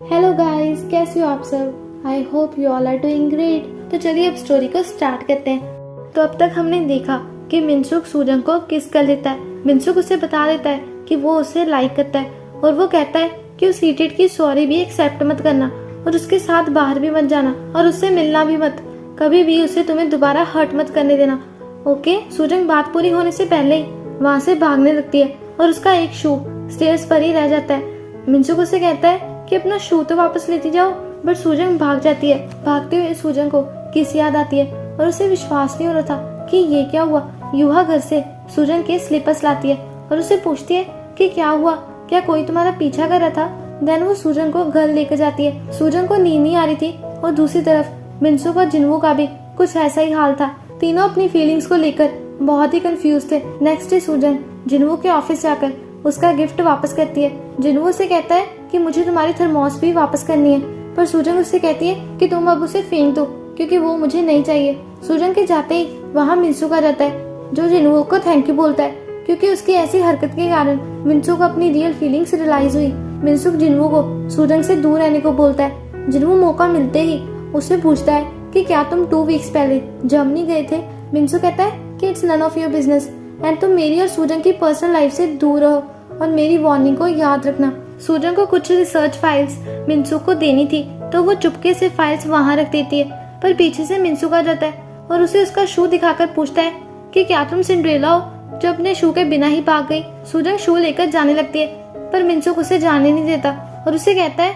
Hello guys, कैसे हो आप सब। I hope you all are doing great. तो चलिए अब स्टोरी को स्टार्ट करते हैं। तो अब तक हमने देखा कि मिनसुक सूजन को किस कर लेता है। मिनसुक उसे बता देता है कि वो उसे लाइक करता है और वो कहता है कि उस इडियट की सॉरी भी एक्सेप्ट मत करना और उसके साथ बाहर भी मत जाना और उससे मिलना भी मत। कभी भी उसे तुम्हें दोबारा हर्ट मत करने देना। ओके। सूजन बात पूरी होने से पहले ही वहाँ से भागने लगती है और उसका एक शू स्टेयर्स पर ही रह जाता है। मिनसुक उसे कहता है कि अपना शू तो वापस लेती जाओ, बट सूजन भाग जाती है। भागते हुए सूजन को किस याद आती है और उसे विश्वास नहीं हो रहा था कि ये क्या हुआ। यूहा घर से सूजन के स्लीपर्स लाती है और उसे पूछती है कि क्या हुआ, क्या कोई तुम्हारा पीछा कर रहा था। देन वो सूजन को घर लेकर जाती है। सूजन को नींद नहीं आ रही थी और दूसरी तरफ मिनसुक और जिनवू का भी कुछ ऐसा ही हाल था। तीनों अपनी फीलिंग्स को लेकर बहुत ही कंफ्यूज थे। नेक्स्ट डे सूजन जिनवू के ऑफिस जाकर उसका गिफ्ट वापस करती है। जिनवू उसे कहता है कि मुझे तुम्हारी थर्मोस भी वापस करनी है, पर सूजन उससे कहती है कि तुम अब उसे फेंक दो क्योंकि वो मुझे नहीं चाहिए। सूजन के जाते ही वहाँ मिनसुक आ जाता है जो जिनवू को थैंक यू बोलता है क्योंकि उसकी ऐसी हरकत के कारण मिनसुक को अपनी रियल फीलिंग्स रियलाइज हुई। मिनसुक जिनवू को सूजन से दूर रहने को बोलता है। जिनवू मौका मिलते ही उससे पूछता है कि क्या तुम 2 वीक्स पहले जर्मनी गए थे। मिनसुक कहता है कि it's none of your business and तुम मेरी और सूजन की पर्सनल लाइफ से दूर रहो और मेरी वार्निंग को याद रखना। सूजन को कुछ रिसर्च फाइल्स मिनसुक को देनी थी तो वो चुपके से फाइल्स वहाँ रख देती है, पर पीछे से मिनसुक आ जाता है और उसे उसका शू दिखाकर पूछता है कि क्या तुम सिंड्रेला हो जो अपने शू के बिना ही भाग गई। सूजन शू लेकर जाने लगती है पर मिनसुक उसे जाने नहीं देता और उसे कहता है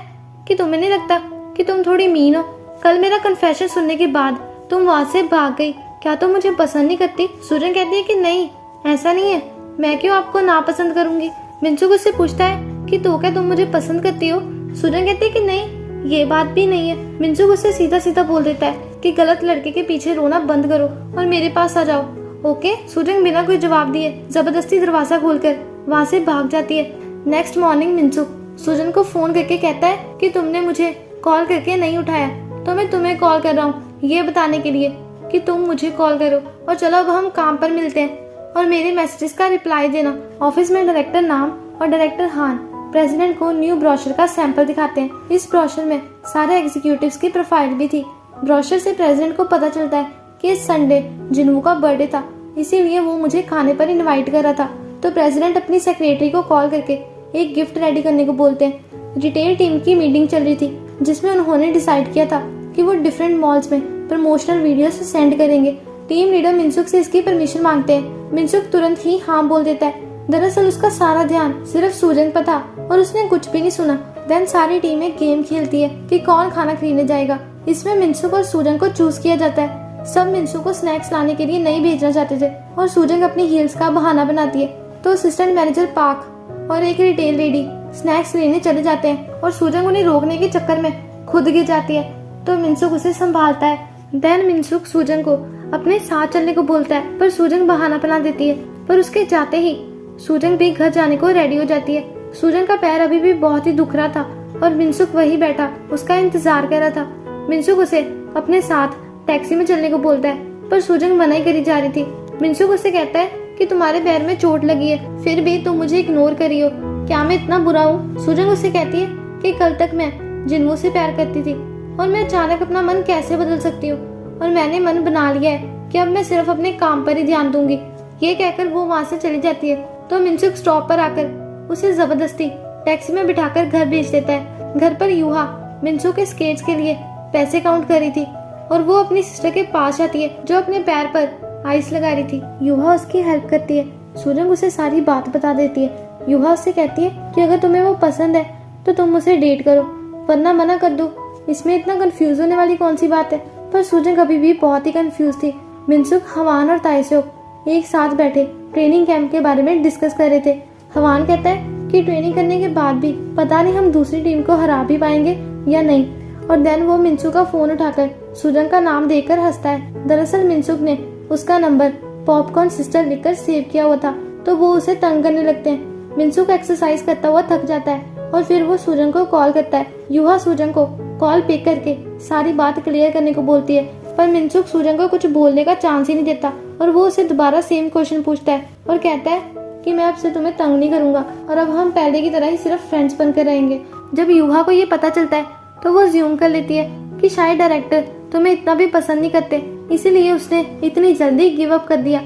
कि तुम्हें नहीं लगता कि तुम थोड़ी मीन हो। कल मेरा कन्फेशन सुनने के बाद तुम वहाँ से भाग गई, क्या तुम मुझे पसंद नहीं करती। सूजन कहती है कि नहीं, ऐसा नहीं है, मैं क्यों आपको नापसंद करूंगी। मिनसुक उससे पूछता है कि तो क्या तुम मुझे पसंद करती हो। सूजन कहती है कि नहीं, ये बात भी नहीं है। मिनसुक उससे सीधा सीधा बोल देता है कि गलत लड़के के पीछे रोना बंद करो और मेरे पास आ जाओ। ओके। सूजन बिना कोई जवाब दिए जबरदस्ती दरवाजा खोलकर वहाँ से भाग जाती है। नेक्स्ट मॉर्निंग मिनसुक सूजन को फोन करके कहता है कि तुमने मुझे कॉल करके नहीं उठाया तो मैं तुम्हें कॉल कर रहा हूँ ये बताने के लिए कि तुम मुझे कॉल करो और चलो अब हम काम पर मिलते हैं और मेरे मैसेजेस का रिप्लाई देना। ऑफिस में डायरेक्टर नाम और डायरेक्टर हान प्रेसिडेंट को न्यू ब्रोशर का सैंपल दिखाते हैं। इस ब्रोशर में सारे एग्जीक्यूटिव्स की प्रोफाइल भी थी। ब्रोशर से प्रेसिडेंट को पता चलता है कि इस संडे जिनवू का बर्थडे था, इसीलिए वो मुझे खाने पर इनवाइट कर रहा था। तो प्रेसिडेंट अपनी सेक्रेटरी को कॉल करके एक गिफ्ट रेडी करने को बोलते हैं। रिटेल टीम की मीटिंग चल रही थी जिसमें उन्होंने डिसाइड किया था कि वो डिफरेंट मॉल्स में प्रमोशनल वीडियोस सेंड करेंगे। टीम लीडर मिनसुक से इसकी परमिशन मांगते हैं। मिनसुक तुरंत ही हाँ बोल देता है। दरअसल उसका सारा ध्यान सिर्फ सूजन पर था और उसने कुछ भी नहीं सुना। देन सारी टीमें गेम खेलती है कि कौन खाना खरीदने जाएगा। इसमें मिनसुक और सूजन को चूज किया जाता है। सब मिनसुक को स्नैक्स लाने के लिए नहीं भेजना चाहते थे और सूजन अपनी हील्स का बहाना बनाती है। तो असिस्टेंट मैनेजर पार्क और एक रिटेल लेडी स्नैक्स लेने चले जाते हैं और सूजन उन्हें रोकने के चक्कर में खुद गिर जाती है तो मिनसुक उसे संभालता है। देन मिनसुक सूजन को अपने साथ चलने को बोलता है पर सूजन बहाना बना देती है। पर उसके जाते ही सूजन भी घर जाने को रेडी हो जाती है। सूजन का पैर अभी भी बहुत ही दुख रहा था और मिनसुक वही बैठा उसका इंतजार कर रहा था। मिनसुक उसे अपने साथ टैक्सी में चलने को बोलता है पर सूजन मना ही करी जा रही थी। मिनसुक उससे कहता है कि तुम्हारे पैर में चोट लगी है फिर भी तुम मुझे इग्नोर करी हो, क्या मैं इतना बुरा हूँ। सूजन उससे कहती है कि कल तक मैं जिनवू से प्यार करती थी और मैं अचानक अपना मन कैसे बदल सकती हूँ और मैंने मन बना लिया है कि अब मैं सिर्फ अपने काम पर ही ध्यान दूंगी। ये कहकर वो वहाँ से चली जाती है तो मिनसुक स्टॉप पर आकर उसे जबरदस्ती टैक्सी में बिठाकर घर भेज देता है। घर पर यूहा मिनसुक के स्केट्स के लिए पैसे काउंट कर रही थी और वो अपनी सिस्टर के पास जाती है जो अपने पैर पर आइस लगा रही थी। यूहा उसकी हेल्प करती है। सूजन उसे सारी बात बता देती है। यूहा उससे कहती है कि अगर तुम्हें वो पसंद है तो तुम उसे डेट करो वरना मना कर दो। इसमें इतना कंफ्यूज होने वाली कौन सी बात है। पर सूजन कभी भी बहुत ही कंफ्यूज थी। मिनसुक, हवान और ताइसुक एक साथ बैठे ट्रेनिंग कैंप के बारे में डिस्कस कर रहे थे। हवान कहता है कि ट्रेनिंग करने के बाद भी पता नहीं हम दूसरी टीम को हरा भी पाएंगे या नहीं। और देन वो मिनसुक का फोन उठाकर सूजन का नाम देखकर हंसता है। दरअसल मिनसुक ने उसका नंबर पॉपकॉर्न सिस्टर लिखकर सेव किया हुआ था तो वो उसे तंग करने लगते हैं। मिनसुक एक्सरसाइज करता हुआ थक जाता है और फिर वो सूजन को कॉल करता है। यूहा सूजन को कॉल पिक करके सारी बात क्लियर करने को बोलती है पर मिनसुक सूजन को कुछ बोलने का चांस ही नहीं देता और वो उसे दोबारा सेम क्वेश्चन पूछता है और कहता है कि मैं अब से तुम्हें तंग नहीं करूंगा और अब हम पहले की तरह ही सिर्फ फ्रेंड्स बनकर रहेंगे। जब यूहा को ये पता चलता है तो वो ज्यूम कर लेती है कि शायद डायरेक्टर तुम्हें इतना भी पसंद नहीं करते, इसीलिए उसने इतनी जल्दी गिव अप कर दिया।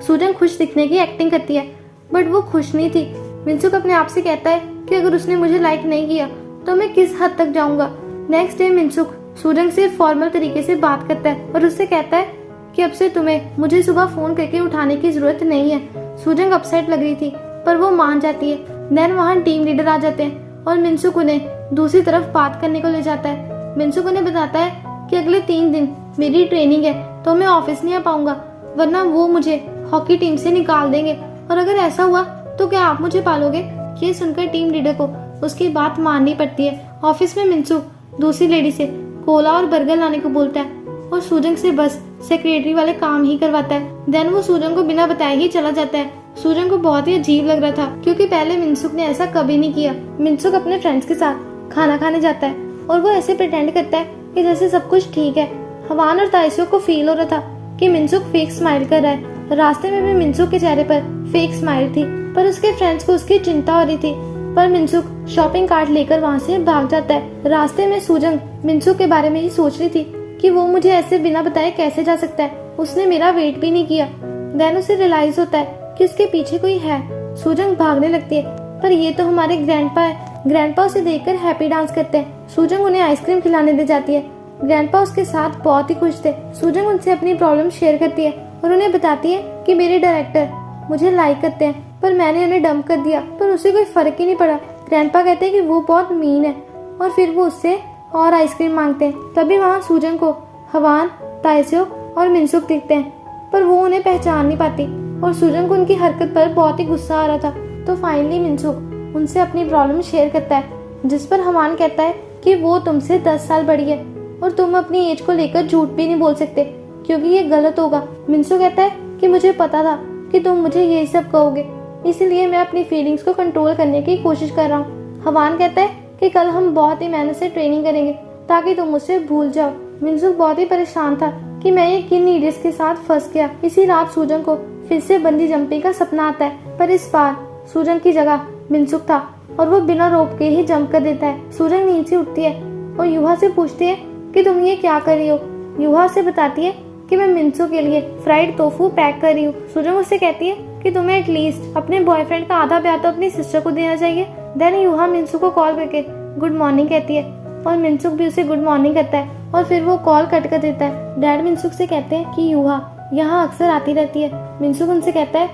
सूजन खुश दिखने की एक्टिंग करती है, बट वो खुश नहीं थी। मिनसुक अपने आप से कहता है कि अगर उसने मुझे लाइक नहीं किया तो मैं किस हद तक जाऊंगा। नेक्स्ट डे मिनसुक सूजन से फॉर्मल तरीके से बात करता है और उससे कहता है कि अब से तुम्हें मुझे सुबह फोन करके उठाने की जरूरत नहीं है। सूजन अपसेट लग रही थी पर वो मान जाती है। देन वहाँ टीम लीडर आ जाते हैं और मिनसुक उन्हें दूसरी तरफ बात करने को ले जाता है। मिनसुक उन्हें बताता है कि अगले 3 दिन मेरी ट्रेनिंग है तो मैं ऑफिस नहीं आ पाऊंगा, वरना वो मुझे हॉकी टीम से निकाल देंगे, और अगर ऐसा हुआ तो क्या आप मुझे पालोगे। ये सुनकर टीम लीडर को उसकी बात माननी पड़ती है। ऑफिस में मिनसुक दूसरी लेडी से कोला और बर्गर लाने को बोलता है और सूजन से बस सेक्रेटरी वाले काम ही करवाता है। देन वो सूजन को बिना बताए ही चला जाता है। सूजन को बहुत ही अजीब लग रहा था क्योंकि पहले मिनसुक ने ऐसा कभी नहीं किया। मिनसुक अपने फ्रेंड्स के साथ खाना खाने जाता है और वो ऐसे प्रिटेंड करता है कि जैसे सब कुछ ठीक है। हवान और ताइसो को फील हो रहा था कि मिनसुक फेक स्माइल कर रहा है। रास्ते में भी मिनसुक के चेहरे पर फेक स्माइल थी, पर उसके फ्रेंड्स को उसकी चिंता हो रही थी। पर मिनसुक शॉपिंग कार्ट लेकर वहाँ से भाग जाता है। रास्ते में सूजन मिनसुक के बारे में ही सोच रही थी कि वो मुझे ऐसे बिना बताए कैसे जा सकता है, उसने मेरा वेट भी नहीं किया। देन उसे रियलाइज होता है कि उसके पीछे कोई है। सूजन भागने लगती है पर ये तो हमारे ग्रैंडपा है। ग्रैंडपा उसे देखकर हैप्पी डांस करते हैं। सूजन उन्हें आइसक्रीम खिलाने दे जाती है। ग्रैंडपा उसके साथ बहुत ही खुश थे। सूजन उनसे अपनी प्रॉब्लम शेयर करती है और उन्हें बताती है कि मेरे डायरेक्टर मुझे लाइक करते हैं पर मैंने उन्हें डंप कर दिया, पर उसे कोई फर्क ही नहीं पड़ा। ग्रैंडपा कहते हैं कि वो बहुत मीन है और फिर वो उससे और आइसक्रीम मांगते हैं। तभी वहाँ सूजन को हवान, ताइसो और मिनसुक दिखते हैं पर वो उन्हें पहचान नहीं पाती और सूजन को उनकी हरकत पर बहुत ही गुस्सा आ रहा था। तो फाइनली मिनसुक उनसे अपनी प्रॉब्लम शेयर करता है, जिस पर हवान कहता है कि वो तुमसे 10 साल बड़ी है और तुम अपनी एज को लेकर झूठ भी नहीं बोल सकते क्योंकि ये गलत होगा। मिनसुक कहता है कि मुझे पता था कि तुम मुझे यही सब कहोगे, इसीलिए मैं अपनी फीलिंग्स को कंट्रोल करने की कोशिश कर रहा हूँ। हवान कहता है कि कल हम बहुत ही मेहनत से ट्रेनिंग करेंगे ताकि तुम मुझसे भूल जाओ। मिनसुक बहुत ही परेशान था कि मैं ये किन इडियट्स के साथ फंस गया। इसी रात सूजन को फिर से बंदी जंपिंग का सपना आता है, पर इस बार सूजन की जगह मिनसुक था और वो बिना रोप के ही जंप कर देता है। सूजन नींद से उठती है और युहा से पूछती है कि तुम ये क्या कर रही हो। युहा से बताती है कि मैं मिनसुक के लिए फ्राइड टोफू पैक कर रही हूँ। सूजन उससे कहती है कि तुम्हें एटलीस्ट अपने बॉयफ्रेंड का आधा प्यार तो अपनी सिस्टर को देना चाहिए। देन युहा मिनसुक को कॉल करके गुड मॉर्निंग कहती है और मिनसुक भी उसे गुड मॉर्निंग करता है और फिर वो कॉल कट कर देता है। डैड मिनसुक से कहते हैं कि युहा यहाँ अक्सर आती रहती है। मिनसुक उनसे कहता है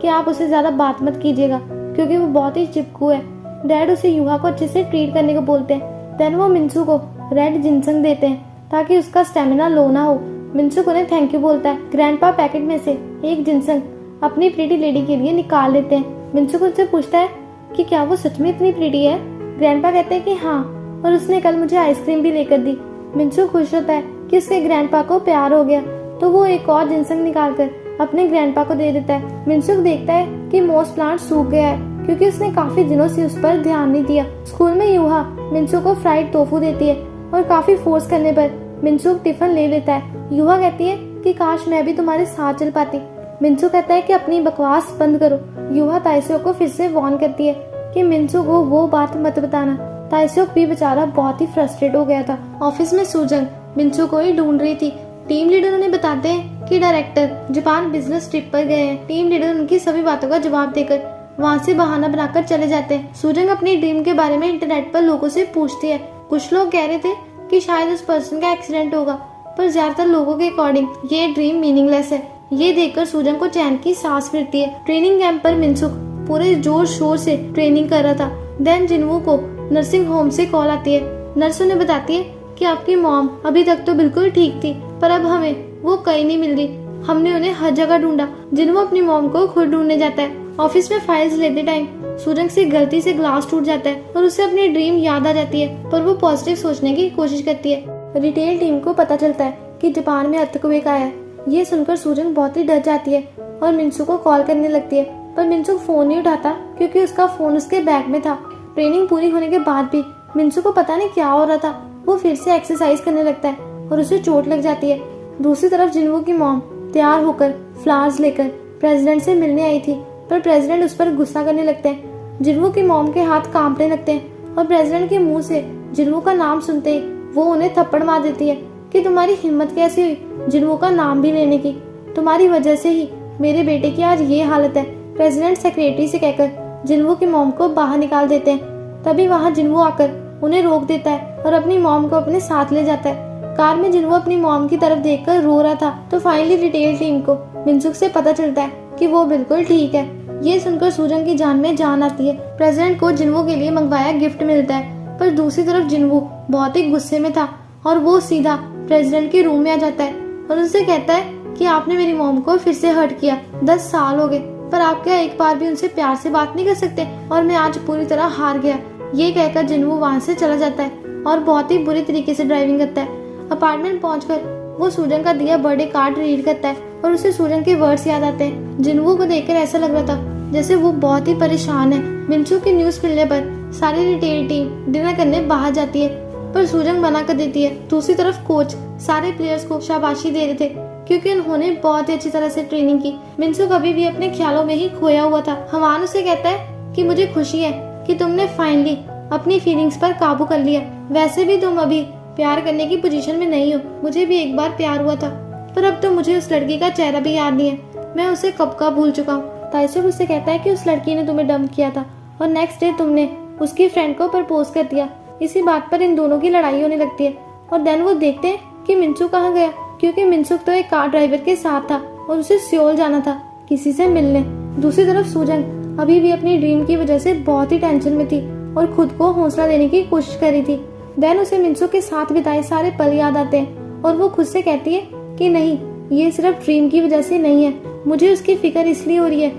कि आप उसे ज्यादा बात मत कीजिएगा क्योंकि वो बहुत ही चिपकू है। डैड उसे युहा को अच्छे से ट्रीट करने को बोलते हैं। देन वो मिनसुक को रेड जिनसंग देते हैं ताकि उसका स्टेमिना लो ना हो। मिनसुक उन्हें थैंक यू बोलता है। ग्रैंडपा पैकेट में से एक जिनसंग अपनी प्रीटी लेडी के लिए निकाल लेते हैं। मिनसुक उनसे पूछता है कि क्या वो सच में इतनी प्रीटी है। ग्रैंडपा कहते हैं कि हाँ, और उसने कल मुझे आइसक्रीम भी लेकर दी। मिनसुक खुश होता है कि उसके ग्रैंडपा को प्यार हो गया, तो वो एक और जिनसंग निकालकर अपने ग्रैंडपा को दे देता है। मिनसुक देखता है कि मोस प्लांट सूख गया है क्योंकि उसने काफी दिनों से उस पर ध्यान नहीं दिया। स्कूल में युहा मिनसुक को फ्राइड टोफू देती है और काफी फोर्स करने पर मिनसुक टिफिन ले लेता है। युहा कहती है कि काश मैं भी तुम्हारे साथ चल पाती। मिनसुक कहता है कि अपनी बकवास बंद करो। युहा ताइसो को फिर से वार्न करती है कि मिनसुक को वो बात मत बताना। ताइसुक भी बेचारा बहुत ही फ्रस्ट्रेट हो गया था। ऑफिस में सूजन मिनसुक को ही ढूंढ रही थी। टीम लीडर उन्हें बताते हैं कि डायरेक्टर जापान बिजनेस ट्रिप पर गए हैं। टीम लीडर उनकी सभी बातों का जवाब देकर वहाँ से बहाना बनाकर चले जाते हैं। सूजन अपनी ड्रीम के बारे में इंटरनेट पर लोगों से पूछती है। कुछ लोग कह रहे थे कि शायद उस पर्सन का एक्सीडेंट होगा, पर ज्यादातर लोगों के अकॉर्डिंग ये ड्रीम मीनिंगलेस है। ये देखकर सूजन को चैन की सांस फिरती है। ट्रेनिंग कैंप पर मिनसुक पूरे जोर शोर से ट्रेनिंग कर रहा था। देन जिनवू को नर्सिंग होम से कॉल आती है। नर्स उन्हें बताती है कि आपकी मॉम अभी तक तो बिल्कुल ठीक थी, पर अब हमें वो कहीं नहीं मिल रही। हमने उन्हें हर जगह ढूंढा। जिनवू अपनी मॉम को खुद ढूंढने जाता है। ऑफिस में फाइल्स लेते टाइम सूजन से गलती से ग्लास टूट जाता है और उसे अपनी ड्रीम याद आ जाती है, पर वो पॉजिटिव सोचने की कोशिश करती है। रिटेल टीम को पता चलता है कि जापान में अर्थक्वेक आया है। ये सुनकर सूजन बहुत ही डर जाती है और मिनसुक को कॉल करने लगती है, पर मिनसुक फोन नहीं उठाता क्योंकि उसका फोन उसके बैग में था। ट्रेनिंग पूरी होने के बाद भी मिनसुक को पता नहीं क्या हो रहा था। वो फिर से एक्सरसाइज करने लगता है और उसे चोट लग जाती है। दूसरी तरफ जिनवू की मॉम तैयार होकर फ्लावर्स लेकर प्रेसिडेंट से मिलने आई थी, पर प्रेसिडेंट उस पर गुस्सा करने लगते हैं। जिनवू की मॉम के हाथ कांपने लगते हैं और प्रेसिडेंट के मुंह से जिन्वू का नाम सुनते ही वो उन्हें थप्पड़ मार देती है कि तुम्हारी हिम्मत कैसी हुई जिन्वू का नाम भी लेने की, तुम्हारी वजह से ही मेरे बेटे की आज ये हालत है। प्रेसिडेंट सेक्रेटरी से कहकर जिन्वू की मॉम को बाहर निकाल देते हैं। तभी वहाँ जिन्वू आकर उन्हें रोक देता है और अपनी मॉम को अपने साथ ले जाता है। कार में जिन्वू अपनी मॉम की तरफ देखकर रो रहा था तो फाइनली डिटेल टीम को मिनसुक से पता चलता है कि वो बिल्कुल ठीक है। ये सुनकर सूजन की जान में जान आती है। प्रेसिडेंट को जिन्वू के लिए मंगवाया गिफ्ट मिलता है, पर दूसरी तरफ जिन्वू बहुत ही गुस्से में था और वो सीधा प्रेसिडेंट के रूम में आ जाता है और उससे कहता है कि आपने मेरी मॉम को फिर से हर्ट किया। 10 साल हो गए पर आप क्या एक बार भी उनसे प्यार से बात नहीं कर सकते, और मैं आज पूरी तरह हार गया। ये कहकर जिन्वू वहाँ से चला जाता है और बहुत ही बुरी तरीके से ड्राइविंग करता है। अपार्टमेंट पहुंचकर वो सूजन का दिया बर्थडे कार्ड रीड करता है और उसे सूजन के वर्ड्स याद आते हैं। जिन्वू को देखकर ऐसा लग रहा था जैसे वो बहुत ही परेशान है। मिनसुक की न्यूज मिलने पर सारी रिटेल टीम डिनर करने बाहर जाती है, पर सूजन मना कर देती है। दूसरी तरफ कोच सारे प्लेयर्स को शाबाशी दे रहे थे क्योंकि उन्होंने बहुत ही अच्छी तरह से ट्रेनिंग की। मिनसुक अभी भी अपने ख्यालों में ही खोया हुआ था। हवान उसे कहता है कि मुझे खुशी है कि तुमने फाइनली अपनी फीलिंग्स पर काबू कर लिया। वैसे भी तुम अभी प्यार करने की पोजीशन में नहीं हो। मुझे भी एक बार प्यार हुआ था, पर अब तो मुझे उस लड़की का चेहरा भी याद नहीं है। मैं उसे कब का भूल चुका हूँ। ताइसुक उससे कहता है कि उस लड़की ने तुम्हें डंप किया था और नेक्स्ट डे तुमने उसकी फ्रेंड को प्रपोज कर दिया। इसी बात पर इन दोनों की लड़ाई होने लगती है और देन वो देखते हैं कि मिनसुक कहाँ गया, क्योंकि मिनसुक तो एक कार ड्राइवर के साथ था और उसे सियोल जाना था किसी से मिलने। दूसरी तरफ सूजन अभी भी अपनी ड्रीम की वजह से बहुत ही टेंशन में थी और खुद को हौसला देने की कोशिश कर रही थी। देन उसे मिनसुक के साथ बिताए सारे पल याद आते हैं और वो खुद से कहती है कि नहीं, ये सिर्फ ड्रीम की वजह से नहीं है, मुझे उसकी फिक्र इसलिए हो रही है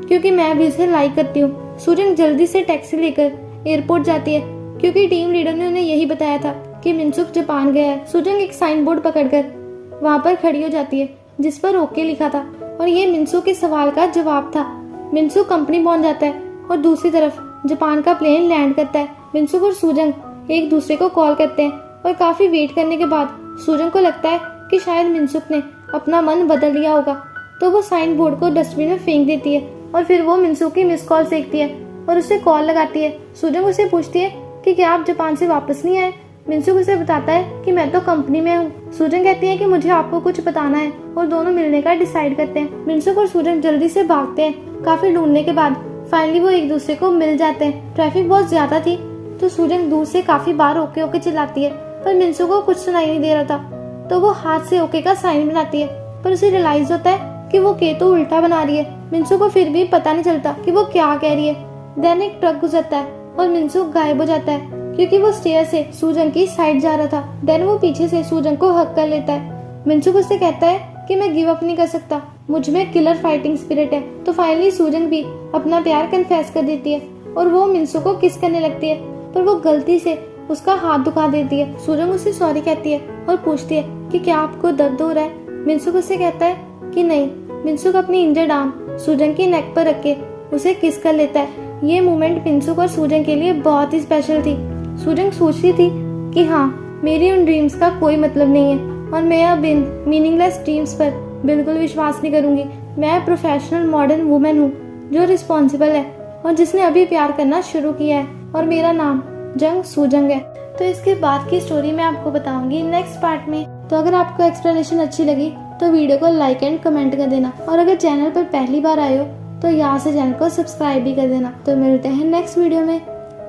क्योंकि मैं भी उसे लाइक करती हूँ। सूजन जल्दी से टैक्सी लेकर एयरपोर्ट जाती है क्योंकि टीम लीडर ने उन्हें यही बताया था कि मिनसुक जापान गया है। सूजन एक साइन बोर्ड पकड़कर वहाँ पर खड़ी हो जाती है जिस पर ओके लिखा था और ये मिनसुक के सवाल का जवाब था। मिनसुक कंपनी पहुंच जाता है और दूसरी तरफ जापान का प्लेन लैंड करता है। मिनसुक और सूजन एक दूसरे को कॉल करते हैं और काफी वेट करने के बाद सूजन को लगता है कि शायद मिनसुक ने अपना मन बदल लिया होगा, तो वो साइन बोर्ड को डस्टबिन में फेंक देती है और फिर वो मिनसुक की मिस कॉल देखती है और उसे कॉल लगाती है। सूजन उसे पूछती है कि क्या आप जापान से वापस नहीं आए। मिनसुक उसे बताता है कि मैं तो कंपनी में हूँ। सूजन कहती है कि मुझे आपको कुछ बताना है और दोनों मिलने का डिसाइड करते हैं। मिनसुक और सूजन जल्दी से भागते हैं। काफी ढूंढने के बाद फाइनली वो एक दूसरे को मिल जाते हैं। ट्रैफिक बहुत ज्यादा थी तो सूजन दूर से काफी बार ओके ओके चिल्लाती है, पर मिनसुक को कुछ सुनाई नहीं दे रहा था तो वो हाथ से ओके का साइन बनाती है, पर उसे रियलाइज होता है कि वो के तो उल्टा बना रही है। मिनसुक को फिर भी पता नहीं चलता कि वो क्या कह रही है। देन एक ट्रक गुजरता है और मिनसुक गायब हो जाता है क्योंकि वो स्टेयर से सूजन की साइड जा रहा था। देन वो पीछे से सूजन को हक कर लेता है। मिनसुक उससे कहता है कि मैं गिव अप नहीं कर सकता, मुझ में किलर फाइटिंग स्पिरिट है। तो फाइनली सूजन भी अपना प्यार कन्फेस कर देती है और वो मिनसुक को किस करने लगती है, पर वो गलती से उसका हाथ दुखा देती है। सूजन उससे सॉरी कहती है और पूछती है कि क्या आपको दर्द हो रहा है। मिनसुक उससे कहता है कि नहीं। मिनसुक अपनी इंजर्ड आर्म सूजन की नेक पर रख के उसे किस कर लेता है। ये मोमेंट मिनसुक और सूजन के लिए बहुत ही स्पेशल थी। सूजन सोचती थी कि हाँ, मेरी उन ड्रीम्स का कोई मतलब नहीं है और मैं अब इन मीनिंगलेस ड्रीम्स पर बिल्कुल विश्वास नहीं करूंगी। मैं प्रोफेशनल मॉडर्न वुमेन हूँ जो रिस्पॉन्सिबल है और जिसने अभी प्यार करना शुरू किया है और मेरा नाम जंग सूजंग है। तो इसके बाद की स्टोरी मैं आपको बताऊंगी नेक्स्ट पार्ट में। तो अगर आपको एक्सप्लेनेशन अच्छी लगी तो वीडियो को लाइक एंड कमेंट कर देना, और अगर चैनल पर पहली बार आए हो तो यहाँ से चैनल को सब्सक्राइब भी कर देना। तो मिलते हैं नेक्स्ट वीडियो में।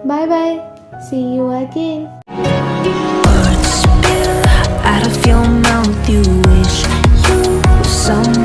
Bye bye, see you again. Out of your mouth, you wish you were someone